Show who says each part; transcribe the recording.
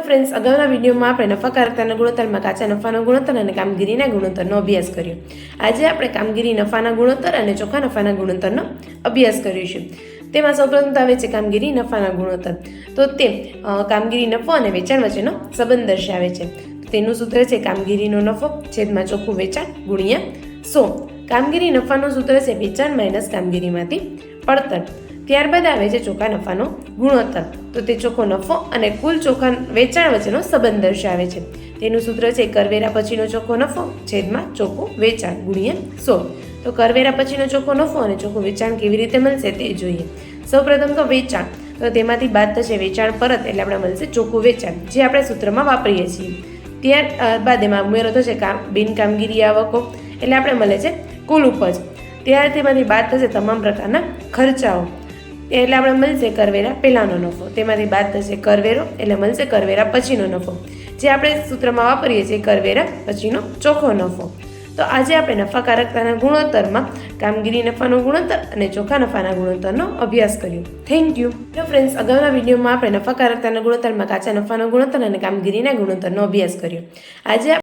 Speaker 1: Friends, अगाउना video में आपणे नफाकारकताना गुणोत्तर में काचा नफाना गुणोत्तर और कामगीरीना गुणोत्तरनो अभ्यास कर्यो। आज आपणे कामगीरी नफाना गुणोत्तर और चोखा नफाना गुणोत्तरनो अभ्यास करीशुं। तेमां सौप्रथम आवे छे कामगीरी नफाना गुणोत्तर। तो ते कामगीरी नफो और वेचाण वच्चेनो संबंध दर्शावे छे। तेनुं सूत्र छे कामगीरीनो नफो छेदमां चोख्खुं वेचाण गुणिया 100। कामगीरी नफानुं सूत्र छे वेचाण माइनस कामगीरीमांथी પડતર। ત્યારબાદ આવે છે ચોખ્ખા નફાનો ગુણોત્તર। તો તે ચોખ્ખો નફો અને કુલ ચોખ્ખા વેચાણ વચ્ચેનો સંબંધ દર્શાવે છે। તેનું સૂત્ર છે કરવેરા પછીનો ચોખ્ખો નફો છેદમાં ચોખ્ખું વેચાણ ગુણ્યા 100। તો કરવેરા પછીનો ચોખ્ખો નફો અને ચોખ્ખું વેચાણ કેવી રીતે મળશે તે જોઈએ। સૌપ્રથમ તો વેચાણ, તો તેમાંથી બાદ થશે વેચાણ પરત એટલે આપણે મળશે ચોખ્ખું વેચાણ, જે આપણે સૂત્રમાં વાપરીએ છીએ। ત્યારબાદ એમાં ઉમેરો થશે બિનકામગીરી આવકો એટલે આપણે મળે છે કુલ ઉપજ। ત્યારે તેમાંથી બાદ થશે તમામ પ્રકારના ખર્ચાઓ એટલે આપણે મળશે કરવેરા પહેલાંનો નફો। તેમાંથી બાદ થશે કરવેરો એટલે મળશે કરવેરા પછીનો નફો, જે આપણે સૂત્રમાં વાપરીએ છીએ કરવેરા પછીનો ચોખ્ખો નફો। તો આજે આપણે નફાકારકતાના ગુણોત્તરમાં કામગીરી નફાનો ગુણોત્તર અને ચોખ્ખા નફાના ગુણોત્તરનો અભ્યાસ કર્યો। Thank you. હેલો ફ્રેન્ડ્સ, અગાઉના વિડીયોમાં આપણે નફાકારકતાના ગુણોત્તરમાં કાચા નફાનો ગુણોત્તર અને કામગીરીના ગુણોત્તરનો અભ્યાસ કર્યો। આજે